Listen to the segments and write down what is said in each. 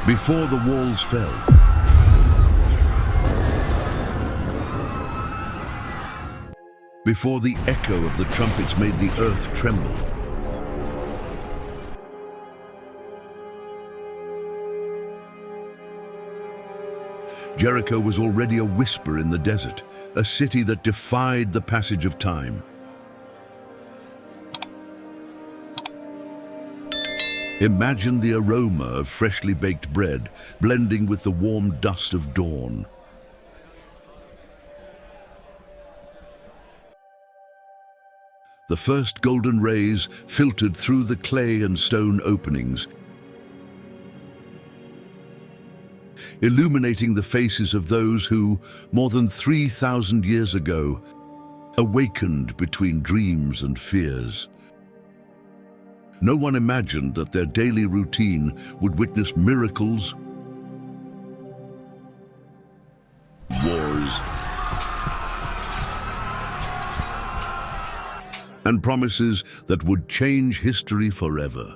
Before the walls fell, before the echo of the trumpets made the earth tremble, Jericho was already a whisper in the desert, a city that defied the passage of time. Imagine the aroma of freshly baked bread blending with the warm dust of dawn. The first golden rays filtered through the clay and stone openings, illuminating the faces of those who, more than 3,000 years ago, awakened between dreams and fears. No one imagined that their daily routine would witness miracles, wars, and promises that would change history forever.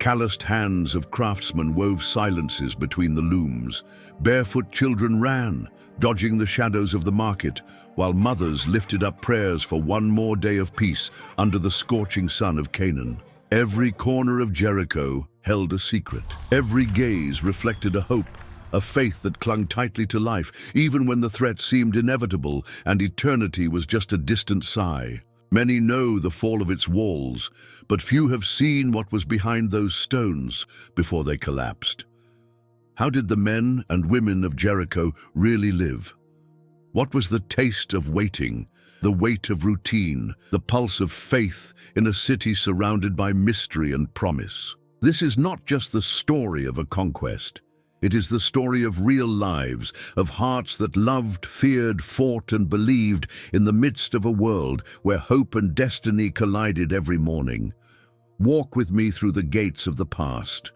Calloused hands of craftsmen wove silences between the looms. Barefoot children ran, dodging the shadows of the market, while mothers lifted up prayers for one more day of peace under the scorching sun of Canaan. Every corner of Jericho held a secret. Every gaze reflected a hope, a faith that clung tightly to life, even when the threat seemed inevitable and eternity was just a distant sigh. Many know the fall of its walls, but few have seen what was behind those stones before they collapsed. How did the men and women of Jericho really live? What was the taste of waiting, the weight of routine, the pulse of faith in a city surrounded by mystery and promise? This is not just the story of a conquest. It is the story of real lives, of hearts that loved, feared, fought, and believed in the midst of a world where hope and destiny collided every morning. Walk with me through the gates of the past.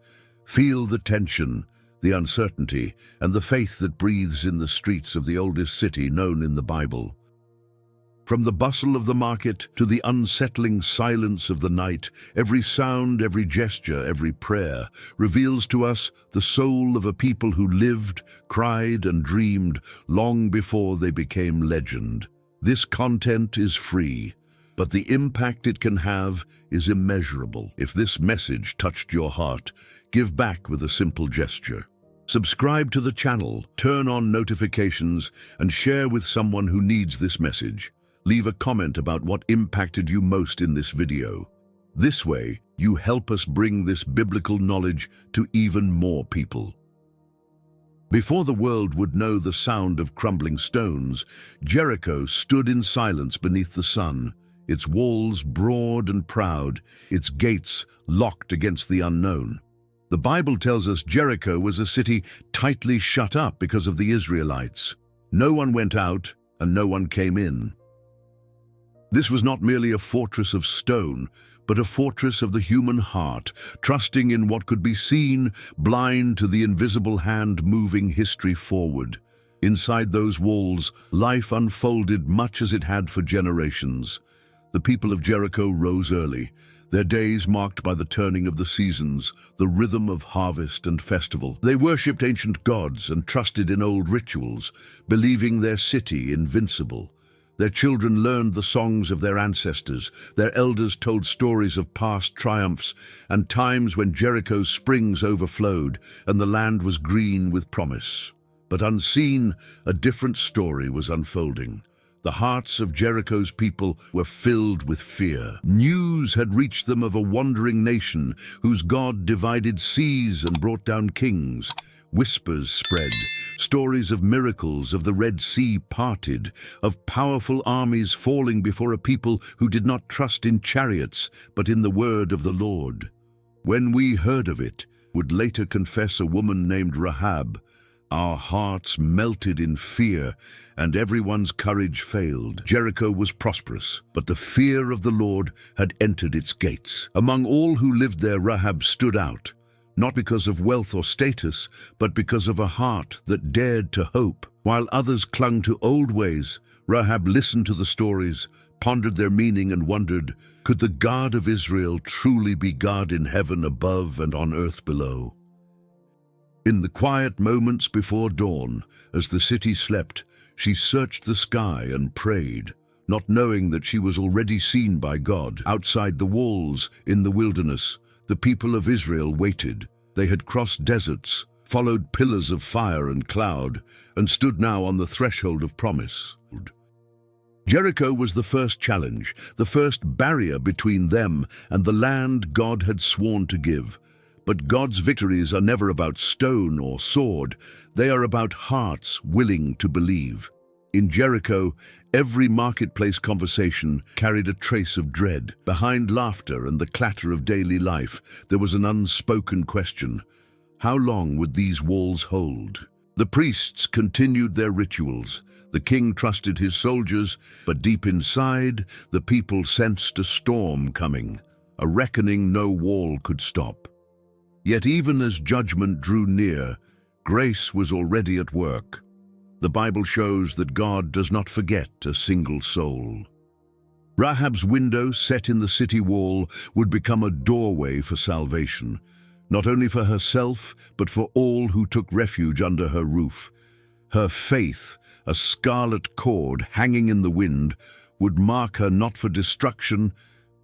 Feel the tension, the uncertainty, and the faith that breathes in the streets of the oldest city known in the Bible. From the bustle of the market to the unsettling silence of the night, every sound, every gesture, every prayer reveals to us the soul of a people who lived, cried, and dreamed long before they became legend. This content is free, but the impact it can have is immeasurable. If this message touched your heart, give back with a simple gesture. Subscribe to the channel, turn on notifications, and share with someone who needs this message. Leave a comment about what impacted you most in this video. This way, you help us bring this biblical knowledge to even more people. Before the world would know the sound of crumbling stones, Jericho stood in silence beneath the sun, its walls broad and proud, its gates locked against the unknown. The Bible tells us Jericho was a city tightly shut up because of the Israelites. No one went out and no one came in. This was not merely a fortress of stone, but a fortress of the human heart, trusting in what could be seen, blind to the invisible hand moving history forward. Inside those walls, life unfolded much as it had for generations. The people of Jericho rose early, their days marked by the turning of the seasons, the rhythm of harvest and festival. They worshipped ancient gods and trusted in old rituals, believing their city invincible. Their children learned the songs of their ancestors. Their elders told stories of past triumphs and times when Jericho's springs overflowed and the land was green with promise. But unseen, a different story was unfolding. The hearts of Jericho's people were filled with fear. News had reached them of a wandering nation whose God divided seas and brought down kings. Whispers spread, stories of miracles, of the Red Sea parted, of powerful armies falling before a people who did not trust in chariots, but in the word of the Lord. When we heard of it, would later confess a woman named Rahab, our hearts melted in fear, and everyone's courage failed. Jericho was prosperous, but the fear of the Lord had entered its gates. Among all who lived there, Rahab stood out, not because of wealth or status, but because of a heart that dared to hope. While others clung to old ways, Rahab listened to the stories, pondered their meaning and wondered, could the God of Israel truly be God in heaven above and on earth below? In the quiet moments before dawn, as the city slept, she searched the sky and prayed, not knowing that she was already seen by God. Outside the walls, in the wilderness, the people of Israel waited. They had crossed deserts, followed pillars of fire and cloud, and stood now on the threshold of promise. Jericho was the first challenge, the first barrier between them and the land God had sworn to give. But God's victories are never about stone or sword. They are about hearts willing to believe. In Jericho, every marketplace conversation carried a trace of dread. Behind laughter and the clatter of daily life, there was an unspoken question. How long would these walls hold? The priests continued their rituals. The king trusted his soldiers, but deep inside, the people sensed a storm coming, a reckoning no wall could stop. Yet even as judgment drew near, grace was already at work. The Bible shows that God does not forget a single soul. Rahab's window, set in the city wall, would become a doorway for salvation, not only for herself, but for all who took refuge under her roof. Her faith, a scarlet cord hanging in the wind, would mark her not for destruction,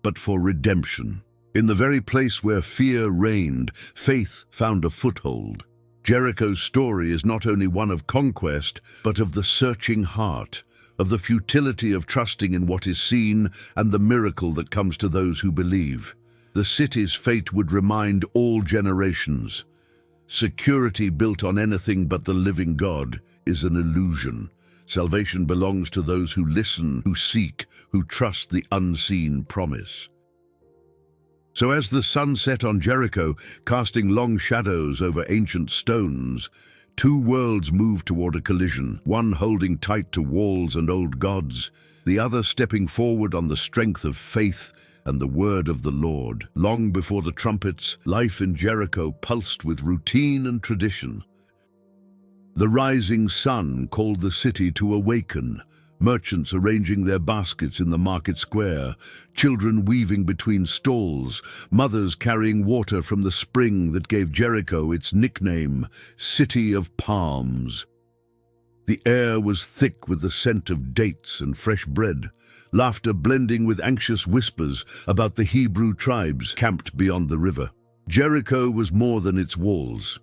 but for redemption. In the very place where fear reigned, faith found a foothold. Jericho's story is not only one of conquest, but of the searching heart, of the futility of trusting in what is seen and the miracle that comes to those who believe. The city's fate would remind all generations. Security built on anything but the living God is an illusion. Salvation belongs to those who listen, who seek, who trust the unseen promise. So as the sun set on Jericho, casting long shadows over ancient stones, two worlds moved toward a collision, one holding tight to walls and old gods, the other stepping forward on the strength of faith and the word of the Lord. Long before the trumpets, life in Jericho pulsed with routine and tradition. The rising sun called the city to awaken, merchants arranging their baskets in the market square, children weaving between stalls, mothers carrying water from the spring that gave Jericho its nickname, City of Palms. The air was thick with the scent of dates and fresh bread, laughter blending with anxious whispers about the Hebrew tribes camped beyond the river. Jericho was more than its walls.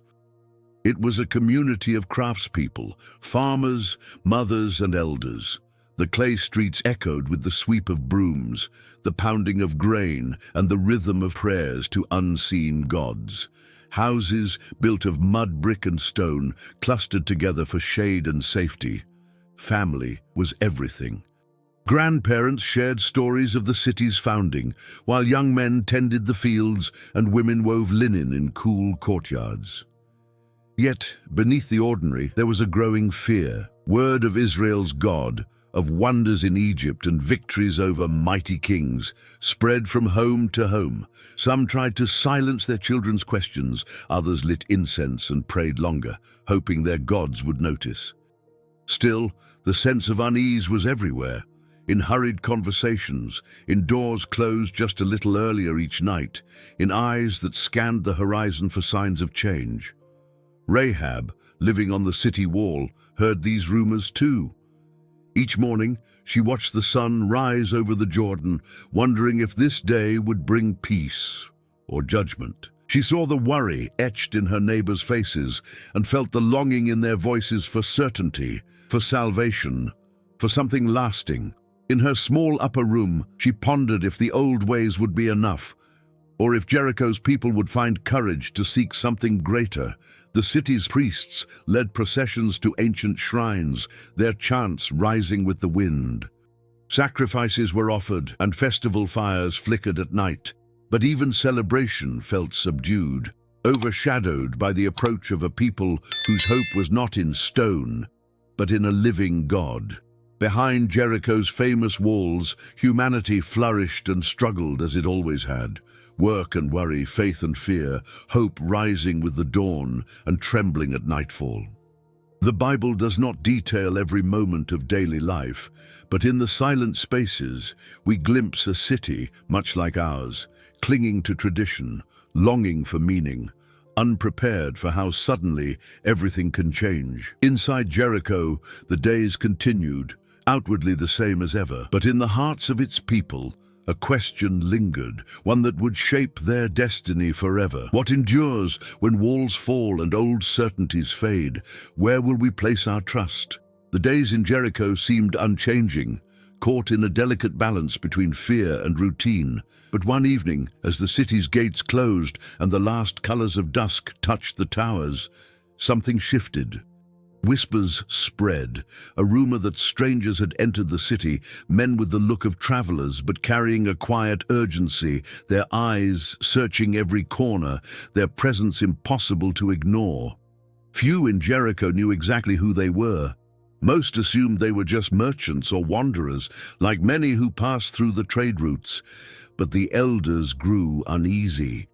It was a community of craftspeople, farmers, mothers, and elders. The clay streets echoed with the sweep of brooms, the pounding of grain, and the rhythm of prayers to unseen gods. Houses, built of mud, brick, and stone, clustered together for shade and safety. Family was everything. Grandparents shared stories of the city's founding, while young men tended the fields and women wove linen in cool courtyards. Yet, beneath the ordinary, there was a growing fear. Word of Israel's God, of wonders in Egypt and victories over mighty kings, spread from home to home. Some tried to silence their children's questions, others lit incense and prayed longer, hoping their gods would notice. Still, the sense of unease was everywhere. In hurried conversations, in doors closed just a little earlier each night, in eyes that scanned the horizon for signs of change. Rahab, living on the city wall, heard these rumors too. Each morning, she watched the sun rise over the Jordan, wondering if this day would bring peace or judgment. She saw the worry etched in her neighbors' faces and felt the longing in their voices for certainty, for salvation, for something lasting. In her small upper room, she pondered if the old ways would be enough, or if Jericho's people would find courage to seek something greater. The city's priests led processions to ancient shrines, their chants rising with the wind. Sacrifices were offered and festival fires flickered at night, but even celebration felt subdued, overshadowed by the approach of a people whose hope was not in stone, but in a living God. Behind Jericho's famous walls, humanity flourished and struggled as it always had. Work and worry, faith and fear, hope rising with the dawn and trembling at nightfall. The Bible does not detail every moment of daily life, but in the silent spaces we glimpse a city much like ours, clinging to tradition, longing for meaning, unprepared for how suddenly everything can change. Inside Jericho, the days continued, outwardly the same as ever, but in the hearts of its people, a question lingered, one that would shape their destiny forever. What endures when walls fall and old certainties fade? Where will we place our trust? The days in Jericho seemed unchanging, caught in a delicate balance between fear and routine. But one evening, as the city's gates closed and the last colors of dusk touched the towers, something shifted. Whispers spread, a rumor that strangers had entered the city, men with the look of travelers but carrying a quiet urgency, their eyes searching every corner, their presence impossible to ignore. Few in Jericho knew exactly who they were. Most assumed they were just merchants or wanderers, like many who passed through the trade routes. But the elders grew uneasy.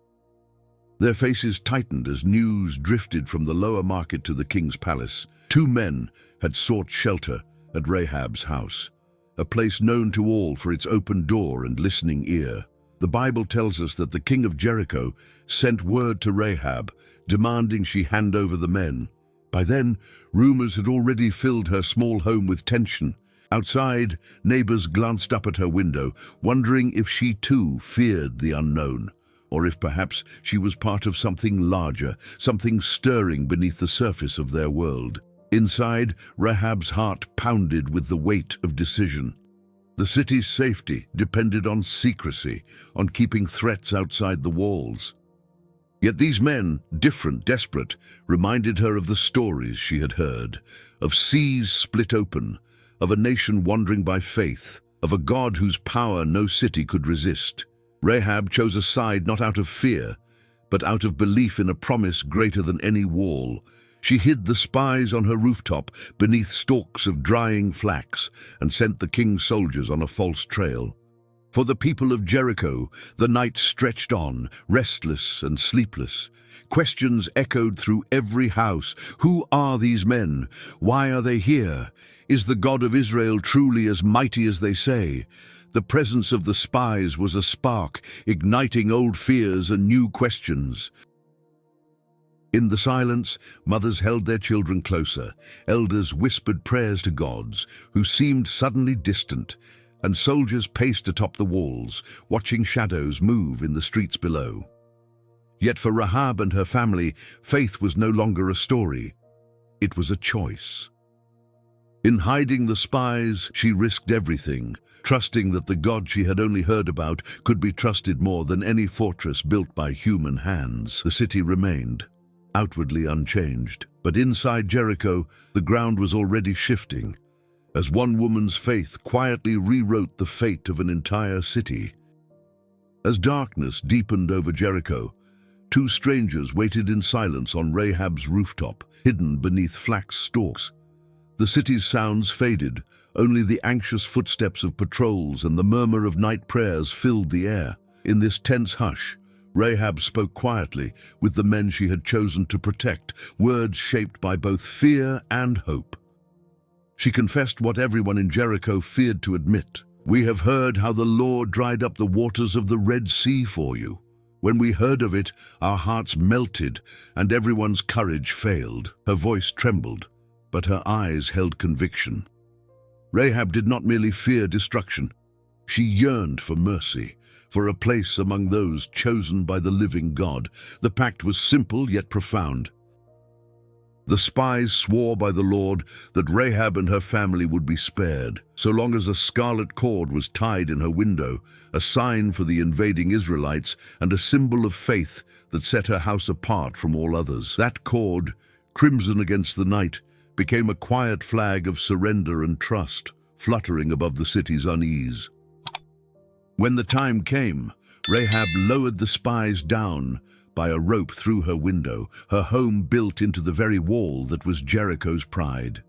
Their faces tightened as news drifted from the lower market to the king's palace. 2 men had sought shelter at Rahab's house, a place known to all for its open door and listening ear. The Bible tells us that the king of Jericho sent word to Rahab, demanding she hand over the men. By then, rumors had already filled her small home with tension. Outside, neighbors glanced up at her window, wondering if she too feared the unknown, or if perhaps she was part of something larger, something stirring beneath the surface of their world. Inside, Rahab's heart pounded with the weight of decision. The city's safety depended on secrecy, on keeping threats outside the walls. Yet these men, different, desperate, reminded her of the stories she had heard, of seas split open, of a nation wandering by faith, of a God whose power no city could resist. Rahab chose a side not out of fear, but out of belief in a promise greater than any wall. She hid the spies on her rooftop beneath stalks of drying flax and sent the king's soldiers on a false trail. For the people of Jericho, the night stretched on, restless and sleepless. Questions echoed through every house. Who are these men? Why are they here? Is the God of Israel truly as mighty as they say? The presence of the spies was a spark, igniting old fears and new questions. In the silence, mothers held their children closer, elders whispered prayers to gods who seemed suddenly distant, and soldiers paced atop the walls, watching shadows move in the streets below. Yet for Rahab and her family, faith was no longer a story. It was a choice. In hiding the spies, she risked everything, trusting that the God she had only heard about could be trusted more than any fortress built by human hands. The city remained, outwardly unchanged, but inside Jericho, the ground was already shifting, as one woman's faith quietly rewrote the fate of an entire city. As darkness deepened over Jericho, 2 strangers waited in silence on Rahab's rooftop, hidden beneath flax stalks. The city's sounds faded, only the anxious footsteps of patrols and the murmur of night prayers filled the air. In this tense hush, Rahab spoke quietly with the men she had chosen to protect, words shaped by both fear and hope. She confessed what everyone in Jericho feared to admit. "We have heard how the Lord dried up the waters of the Red Sea for you. When we heard of it, our hearts melted and everyone's courage failed." Her voice trembled, but her eyes held conviction. Rahab did not merely fear destruction. She yearned for mercy, for a place among those chosen by the living God. The pact was simple yet profound. The spies swore by the Lord that Rahab and her family would be spared, so long as a scarlet cord was tied in her window, a sign for the invading Israelites and a symbol of faith that set her house apart from all others. That cord, crimson against the night, became a quiet flag of surrender and trust, fluttering above the city's unease. When the time came, Rahab lowered the spies down by a rope through her window, her home built into the very wall that was Jericho's pride.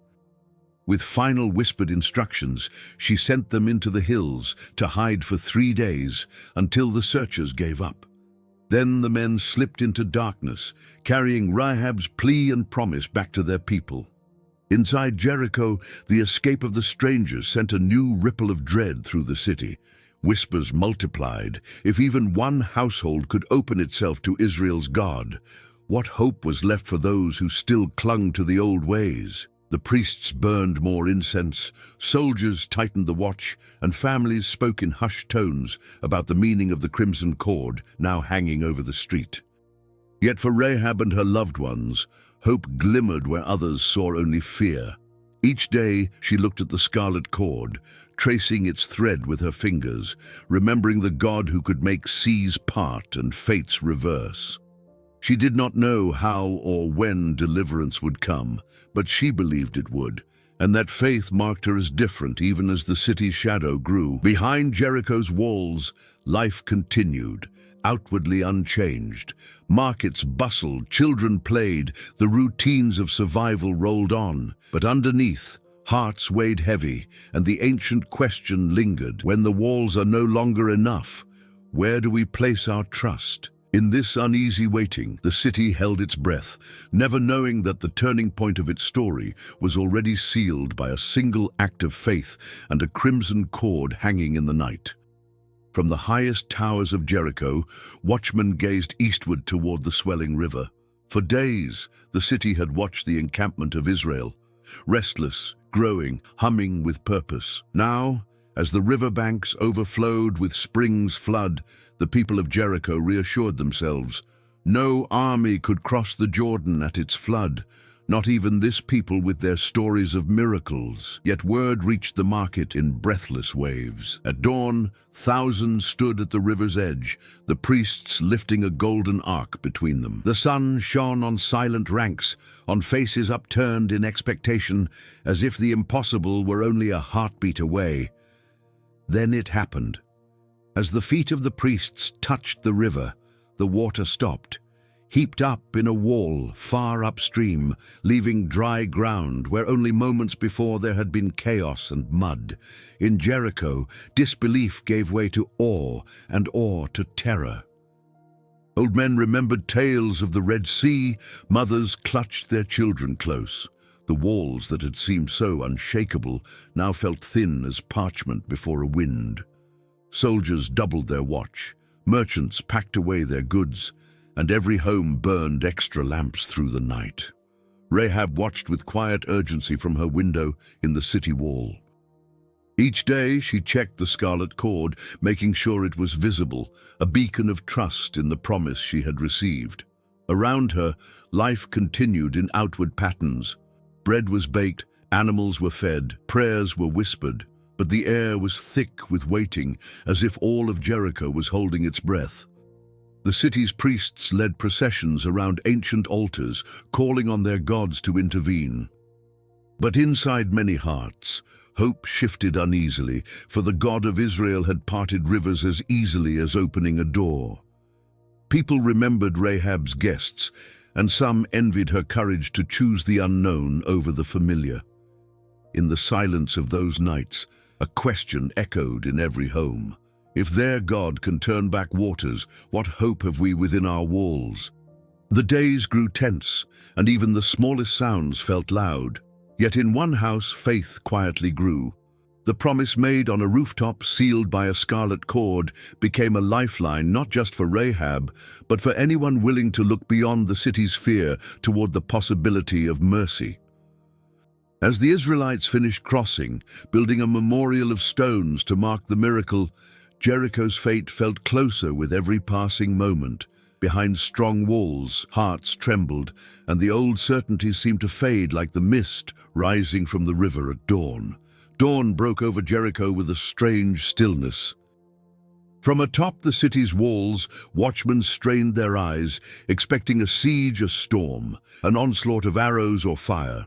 With final whispered instructions, she sent them into the hills to hide for 3 days until the searchers gave up. Then the men slipped into darkness, carrying Rahab's plea and promise back to their people. Inside Jericho, the escape of the strangers sent a new ripple of dread through the city. Whispers multiplied. If even one household could open itself to Israel's God, what hope was left for those who still clung to the old ways? The priests burned more incense, soldiers tightened the watch, and families spoke in hushed tones about the meaning of the crimson cord now hanging over the street. Yet for Rahab and her loved ones, hope glimmered where others saw only fear. Each day she looked at the scarlet cord, tracing its thread with her fingers, remembering the God who could make seas part and fates reverse. She did not know how or when deliverance would come, but she believed it would, and that faith marked her as different even as the city's shadow grew. Behind Jericho's walls, life continued, outwardly unchanged. Markets bustled, children played, the routines of survival rolled on. But underneath, hearts weighed heavy, and the ancient question lingered. When the walls are no longer enough, where do we place our trust? In this uneasy waiting, the city held its breath, never knowing that the turning point of its story was already sealed by a single act of faith and a crimson cord hanging in the night. From the highest towers of Jericho, watchmen gazed eastward toward the swelling river. For days, the city had watched the encampment of Israel, restless, growing, humming with purpose. Now, as the riverbanks overflowed with spring's flood, the people of Jericho reassured themselves. No army could cross the Jordan at its flood, not even this people with their stories of miracles. Yet word reached the market in breathless waves. At dawn, thousands stood at the river's edge, the priests lifting a golden ark between them. The sun shone on silent ranks, on faces upturned in expectation, as if the impossible were only a heartbeat away. Then it happened. As the feet of the priests touched the river, the water stopped, heaped up in a wall far upstream, leaving dry ground where only moments before there had been chaos and mud. In Jericho, disbelief gave way to awe, and awe to terror. Old men remembered tales of the Red Sea, mothers clutched their children close. The walls that had seemed so unshakable now felt thin as parchment before a wind. Soldiers doubled their watch, merchants packed away their goods, and every home burned extra lamps through the night. Rahab watched with quiet urgency from her window in the city wall. Each day she checked the scarlet cord, making sure it was visible, a beacon of trust in the promise she had received. Around her, life continued in outward patterns. Bread was baked, animals were fed, prayers were whispered, but the air was thick with waiting, as if all of Jericho was holding its breath. The city's priests led processions around ancient altars, calling on their gods to intervene. But inside many hearts, hope shifted uneasily, for the God of Israel had parted rivers as easily as opening a door. People remembered Rahab's guests, and some envied her courage to choose the unknown over the familiar. In the silence of those nights, a question echoed in every home. If their God can turn back waters, what hope have we within our walls? The days grew tense, and even the smallest sounds felt loud. Yet in one house, faith quietly grew. The promise made on a rooftop, sealed by a scarlet cord, became a lifeline not just for Rahab, but for anyone willing to look beyond the city's fear toward the possibility of mercy. As the Israelites finished crossing, building a memorial of stones to mark the miracle, Jericho's fate felt closer with every passing moment. Behind strong walls, hearts trembled, and the old certainties seemed to fade like the mist rising from the river at dawn. Dawn broke over Jericho with a strange stillness. From atop the city's walls, watchmen strained their eyes, expecting a siege, a storm, an onslaught of arrows or fire.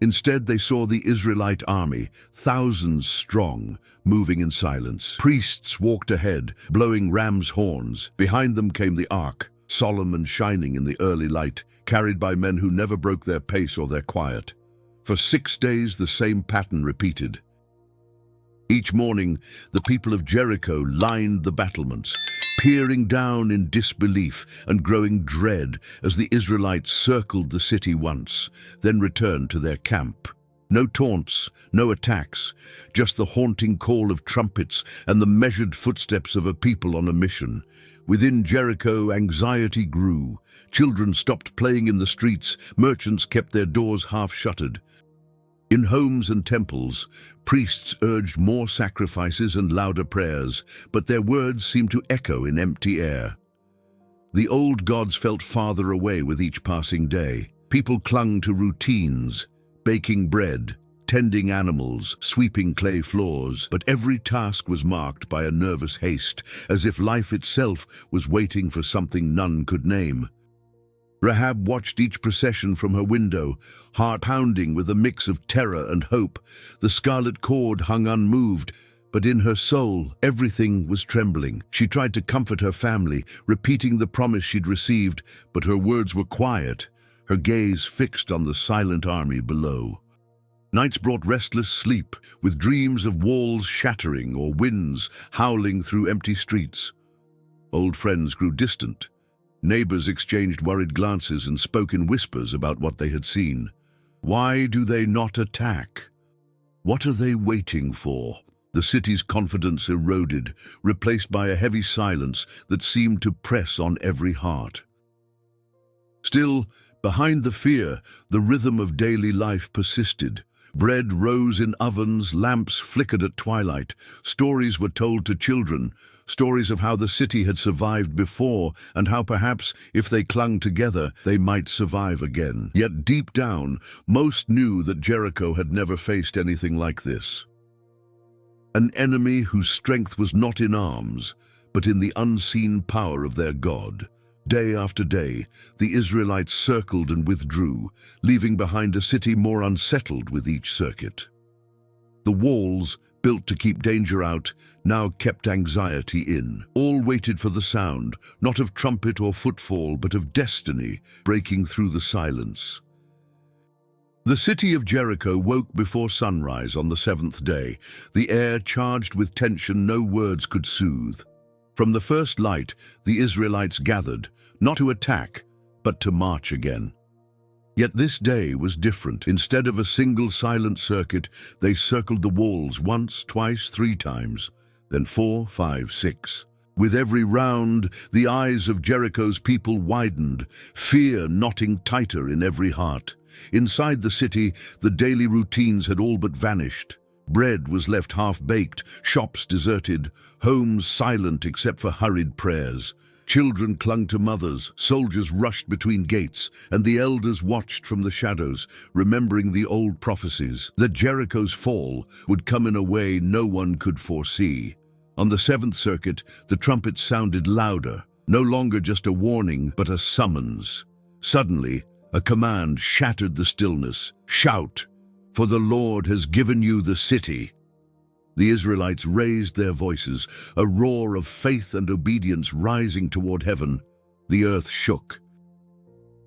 Instead, they saw the Israelite army, thousands strong, moving in silence. Priests walked ahead, blowing ram's horns. Behind them came the ark, solemn and shining in the early light, carried by men who never broke their pace or their quiet. For 6 days, the same pattern repeated. Each morning, the people of Jericho lined the battlements, peering down in disbelief and growing dread as the Israelites circled the city once, then returned to their camp. No taunts, no attacks, just the haunting call of trumpets and the measured footsteps of a people on a mission. Within Jericho, anxiety grew. Children stopped playing in the streets, merchants kept their doors half-shuttered. In homes and temples, priests urged more sacrifices and louder prayers, but their words seemed to echo in empty air. The old gods felt farther away with each passing day. People clung to routines, baking bread, tending animals, sweeping clay floors, but every task was marked by a nervous haste, as if life itself was waiting for something none could name. Rahab watched each procession from her window, heart pounding with a mix of terror and hope. The scarlet cord hung unmoved, but in her soul, everything was trembling. She tried to comfort her family, repeating the promise she'd received, but her words were quiet, her gaze fixed on the silent army below. Nights brought restless sleep, with dreams of walls shattering or winds howling through empty streets. Old friends grew distant. Neighbors exchanged worried glances and spoke in whispers about what they had seen. Why do they not attack? What are they waiting for? The city's confidence eroded, replaced by a heavy silence that seemed to press on every heart. Still, behind the fear, the rhythm of daily life persisted. Bread rose in ovens, lamps flickered at twilight. Stories were told to children, stories of how the city had survived before and how perhaps, if they clung together, they might survive again. Yet deep down, most knew that Jericho had never faced anything like this. An enemy whose strength was not in arms, but in the unseen power of their God. Day after day, the Israelites circled and withdrew, leaving behind a city more unsettled with each circuit. The walls, built to keep danger out, now kept anxiety in. All waited for the sound, not of trumpet or footfall, but of destiny breaking through the silence. The city of Jericho woke before sunrise on the seventh day, the air charged with tension no words could soothe. From the first light, the Israelites gathered, not to attack, but to march again. Yet this day was different. Instead of a single silent circuit, they circled the walls once, twice, 3 times, then 4, 5, 6. With every round, the eyes of Jericho's people widened, fear knotting tighter in every heart. Inside the city, the daily routines had all but vanished. Bread was left half-baked, shops deserted, homes silent except for hurried prayers. Children clung to mothers, soldiers rushed between gates, and the elders watched from the shadows, remembering the old prophecies that Jericho's fall would come in a way no one could foresee. On the 7th circuit, the trumpet sounded louder, no longer just a warning, but a summons. Suddenly, a command shattered the stillness. Shout! For the Lord has given you the city. The Israelites raised their voices, a roar of faith and obedience rising toward heaven. The earth shook.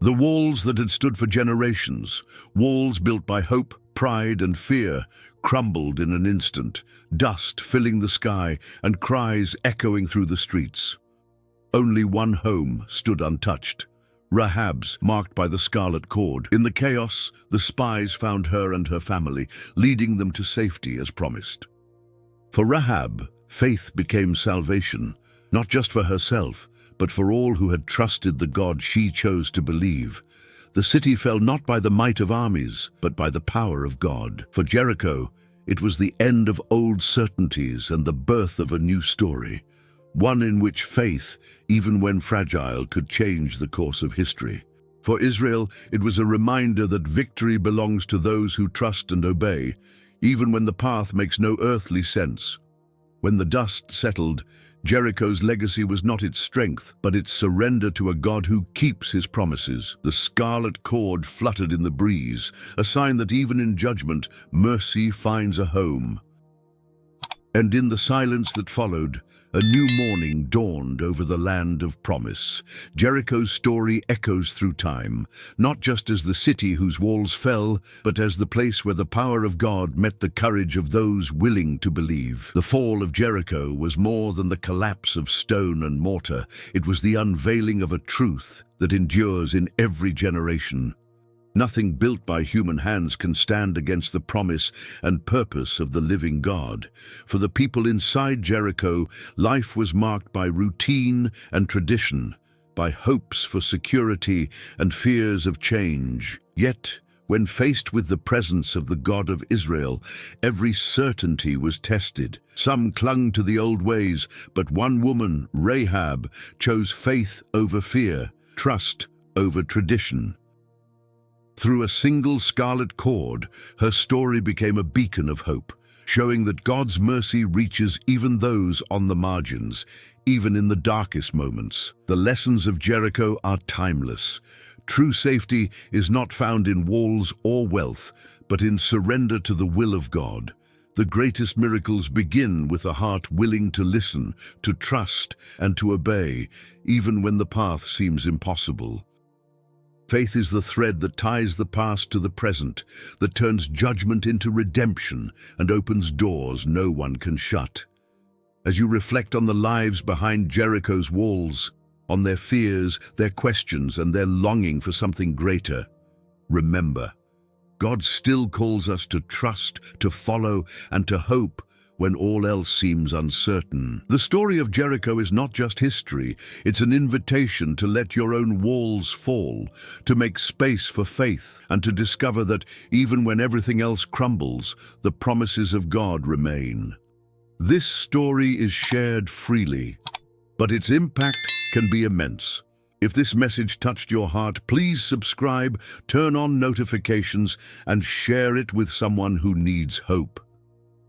The walls that had stood for generations, walls built by hope, pride, and fear, crumbled in an instant, dust filling the sky and cries echoing through the streets. Only one home stood untouched. Rahab's, marked by the scarlet cord. In the chaos, the spies found her and her family, leading them to safety as promised. For Rahab, faith became salvation, not just for herself, but for all who had trusted the God she chose to believe. The city fell not by the might of armies, but by the power of God. For Jericho, it was the end of old certainties and the birth of a new story, one in which faith, even when fragile, could change the course of history. For Israel, it was a reminder that victory belongs to those who trust and obey, even when the path makes no earthly sense. When the dust settled, Jericho's legacy was not its strength, but its surrender to a God who keeps his promises. The scarlet cord fluttered in the breeze, a sign that even in judgment, mercy finds a home. And in the silence that followed, a new morning dawned over the land of promise. Jericho's story echoes through time, not just as the city whose walls fell, but as the place where the power of God met the courage of those willing to believe. The fall of Jericho was more than the collapse of stone and mortar. It was the unveiling of a truth that endures in every generation. Nothing built by human hands can stand against the promise and purpose of the living God. For the people inside Jericho, life was marked by routine and tradition, by hopes for security and fears of change. Yet, when faced with the presence of the God of Israel, every certainty was tested. Some clung to the old ways, but one woman, Rahab, chose faith over fear, trust over tradition. Through a single scarlet cord, her story became a beacon of hope, showing that God's mercy reaches even those on the margins, even in the darkest moments. The lessons of Jericho are timeless. True safety is not found in walls or wealth, but in surrender to the will of God. The greatest miracles begin with a heart willing to listen, to trust, and to obey, even when the path seems impossible. Faith is the thread that ties the past to the present, that turns judgment into redemption and opens doors no one can shut. As you reflect on the lives behind Jericho's walls, on their fears, their questions, and their longing for something greater, remember, God still calls us to trust, to follow, and to hope when all else seems uncertain. The story of Jericho is not just history, it's an invitation to let your own walls fall, to make space for faith, and to discover that even when everything else crumbles, the promises of God remain. This story is shared freely, but its impact can be immense. If this message touched your heart, please subscribe, turn on notifications, and share it with someone who needs hope.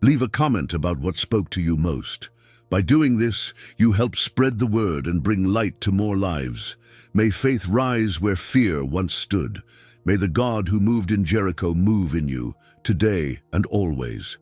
Leave a comment about what spoke to you most. By doing this, you help spread the word and bring light to more lives. May faith rise where fear once stood. May the God who moved in Jericho move in you, today and always.